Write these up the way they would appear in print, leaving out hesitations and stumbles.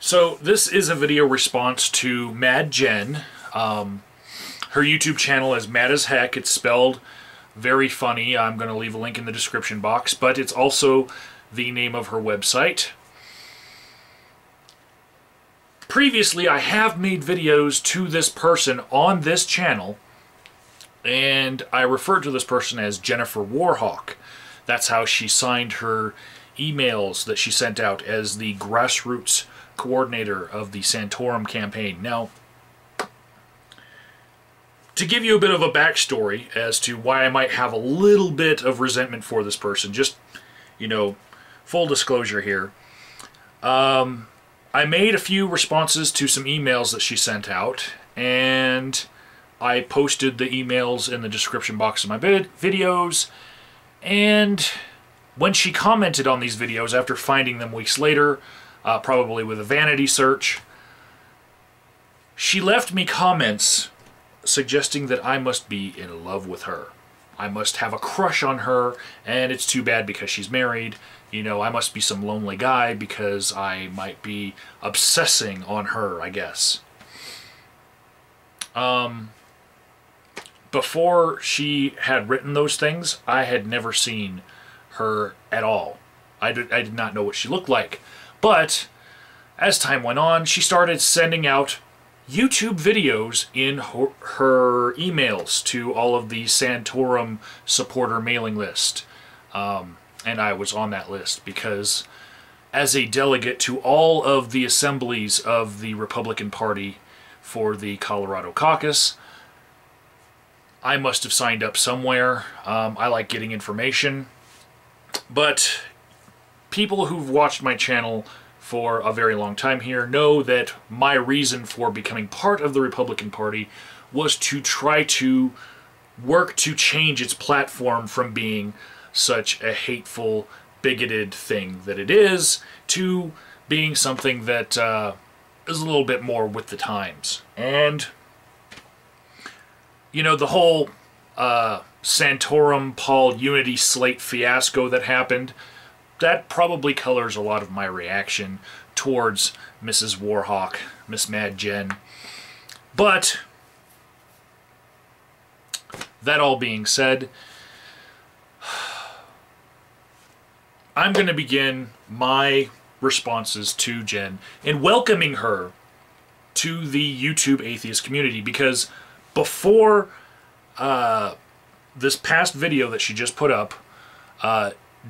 So this is a video response to Mad Jen. Her YouTube channel is Mad as Heck. It's spelled very funny. I'm going to leave a link in the description box, but it's also the name of her website. Previously, I have made videos to this person on this channel, and I referred to this person as Jennifer Warhawk. That's how she signed her emails that she sent out as the grassroots coordinator of the Santorum campaign. Now, to give you a bit of a backstory as to why I might have a little bit of resentment for this person, just, full disclosure here. I made a few responses to some emails that she sent out, and I posted the emails in the description box of my videos, and when she commented on these videos after finding them weeks later, probably with a vanity search, she left me comments suggesting that I must be in love with her. I must have a crush on her, and it's too bad because she's married. I must be some lonely guy because I might be obsessing on her, I guess. Before she had written those things, I had never seen her at all. I did not know what she looked like. But as time went on, she started sending out YouTube videos in her emails to all of the Santorum supporter mailing list. And I was on that list because as a delegate to all of the assemblies of the Republican Party for the Colorado caucus, I must have signed up somewhere. I like getting information. But people who've watched my channel for a very long time here know that my reason for becoming part of the Republican Party was to try to work to change its platform from being such a hateful, bigoted thing that it is to being something that is a little bit more with the times. And, the whole Santorum Paul Unity Slate fiasco that happened, that probably colors a lot of my reaction towards Mrs. Warhawk, Miss Mad Jen. But that all being said, I'm going to begin my responses to Jen in welcoming her to the YouTube atheist community, because before this past video that she just put up,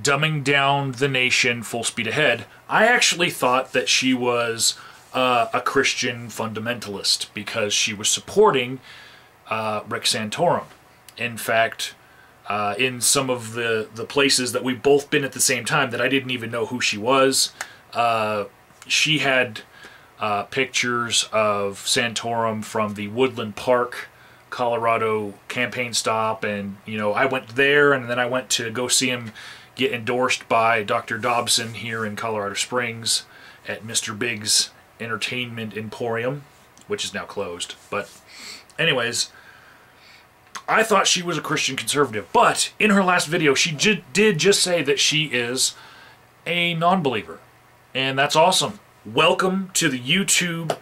dumbing down the nation full speed ahead, I actually thought that she was a Christian fundamentalist because she was supporting Rick Santorum. In fact, in some of the places that we've both been at the same time that I didn't even know who she was, she had pictures of Santorum from the Woodland Park, Colorado campaign stop, and I went there, and then I went to go see him get endorsed by Dr. Dobson here in Colorado Springs at Mr. Big's Entertainment Emporium, which is now closed. But anyways, I thought she was a Christian conservative, but in her last video she did just say that she is a non-believer, and that's awesome. Welcome to the YouTube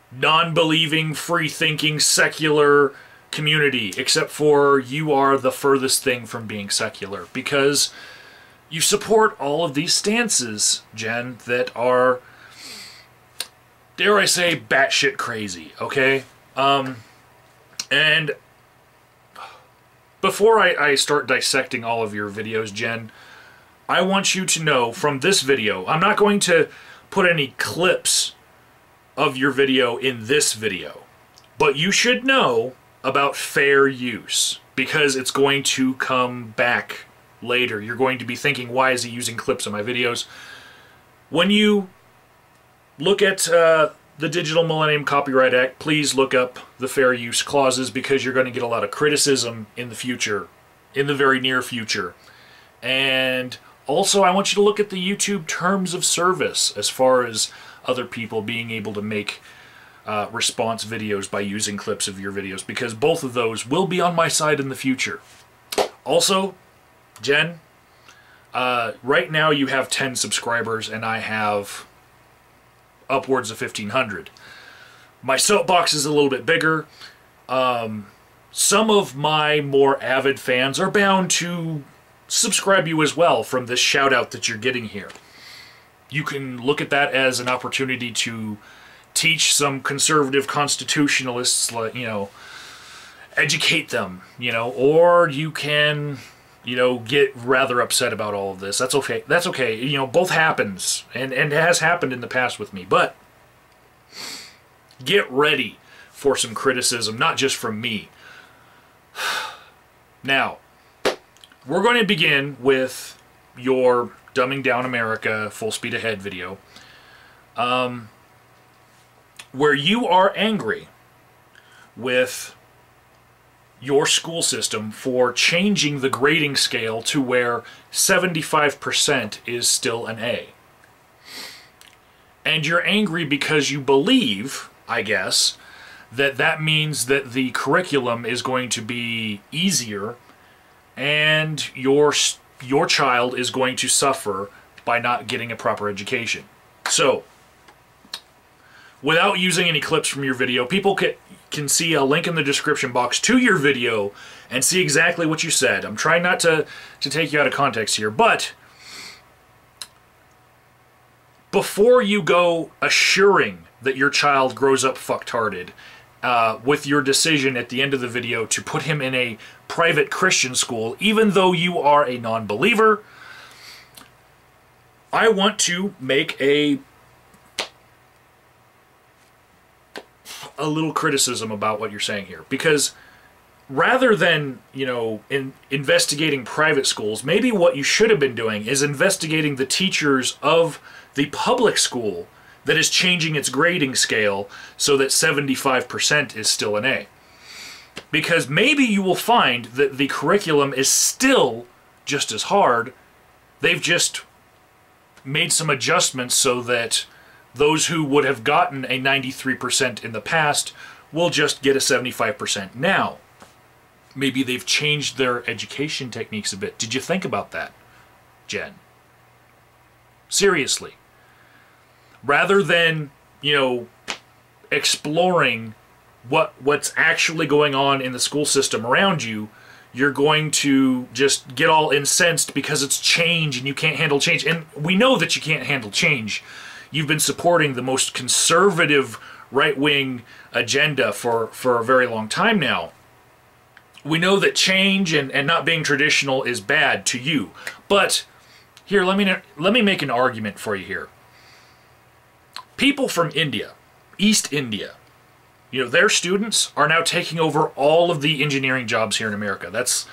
non-believing, free-thinking, secular community, except for you are the furthest thing from being secular, because you support all of these stances, Jen, that are, dare I say, batshit crazy, okay? And before I start dissecting all of your videos, Jen, I want you to know from this video, I'm not going to put any clips of your video in this video, but you should know about fair use, because it's going to come back later. You're going to be thinking, why is he using clips of my videos? When you look at the Digital Millennium Copyright Act, please look up the fair use clauses, because you're going to get a lot of criticism in the future, in the very near future. And also, I want you to look at the YouTube terms of service as far as other people being able to make response videos by using clips of your videos, because both of those will be on my side in the future. Also, Jen, right now you have 10 subscribers and I have upwards of 1,500. My soapbox is a little bit bigger. Some of my more avid fans are bound to subscribe you as well from this shout out that you're getting here. You can look at that as an opportunity to teach some conservative constitutionalists, you know, educate them, you know, or you can, you know, get rather upset about all of this. That's okay. That's okay. You know, both happens, and it has happened in the past with me. But get ready for some criticism, not just from me. Now, we're going to begin with your Dumbing Down America Full Speed Ahead video, where you are angry with your school system for changing the grading scale to where 75% is still an A. And you're angry because you believe, I guess, that that means that the curriculum is going to be easier and your child is going to suffer by not getting a proper education. So, without using any clips from your video, people can see a link in the description box to your video and see exactly what you said. I'm trying not to take you out of context here, but before you go assuring that your child grows up fucktarded with your decision at the end of the video to put him in a private Christian school, even though you are a non-believer, I want to make a little criticism about what you're saying here, because rather than, you know, investigating private schools, maybe what you should have been doing is investigating the teachers of the public school that is changing its grading scale so that 75% is still an A. Because maybe you will find that the curriculum is still just as hard. They've just made some adjustments so that those who would have gotten a 93% in the past will just get a 75% now. Maybe they've changed their education techniques a bit. Did you think about that, Jen? Seriously. Rather than, you know, exploring what's actually going on in the school system around you, you're going to just get all incensed because it's change and you can't handle change. And we know that you can't handle change. You've been supporting the most conservative right-wing agenda for a very long time now. We know that change and not being traditional is bad to you. But here, let me make an argument for you here. People from India, East India, you know, their students are now taking over all of the engineering jobs here in America. That's,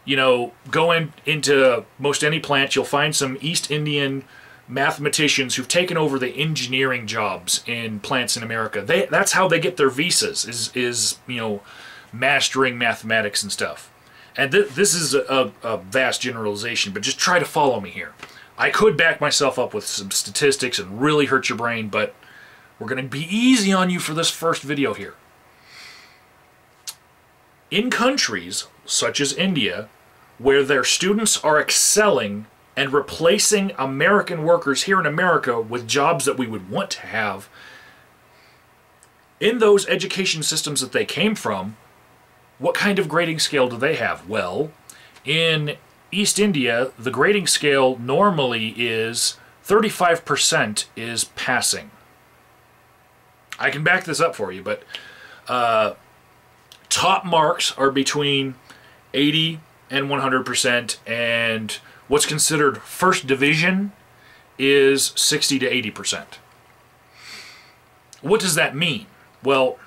you know, go into most any plant, you'll find some East Indian mathematicians who've taken over the engineering jobs in plants in America. That's how they get their visas, is you know, mastering mathematics and stuff. And this is a vast generalization, but just try to follow me here. I could back myself up with some statistics and really hurt your brain, but we're going to be easy on you for this first video here. In countries such as India, where their students are excelling and replacing American workers here in America with jobs that we would want to have, in those education systems that they came from, what kind of grading scale do they have? Well, in East India, the grading scale normally is 35% is passing. I can back this up for you, but top marks are between 80 and 100%, and what's considered first division is 60 to 80%. What does that mean? Well,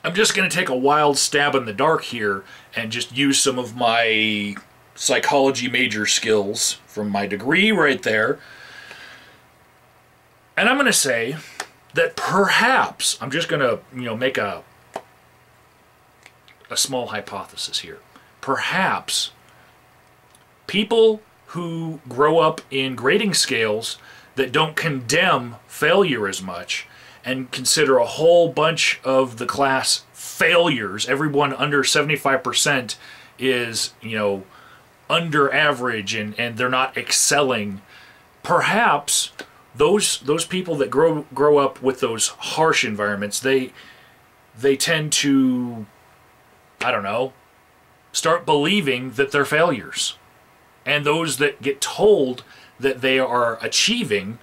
I'm just going to take a wild stab in the dark here and just use some of my psychology major skills from my degree right there. And I'm going to say that perhaps, I'm just going to, you know, make a small hypothesis here. Perhaps people who grow up in grading scales that don't condemn failure as much and consider a whole bunch of the class failures, everyone under 75% is, you know, under average and they're not excelling, perhaps those people that grow up with those harsh environments, they tend to, I don't know, start believing that they're failures. And those that get told that they are achieving,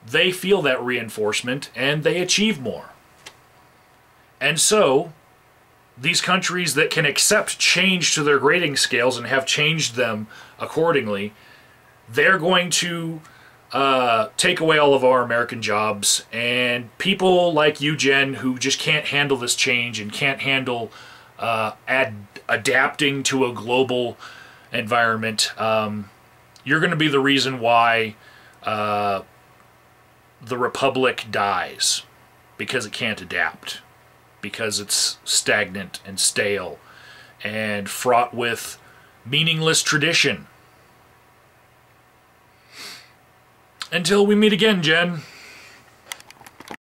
they feel that reinforcement and they achieve more. And so, these countries that can accept change to their grading scales and have changed them accordingly, they're going to take away all of our American jobs, and people like you, Jen, who just can't handle this change and can't handle adapting to a global environment, you're going to be the reason why the Republic dies, because it can't adapt, because it's stagnant and stale and fraught with meaningless tradition. Until we meet again, Jen.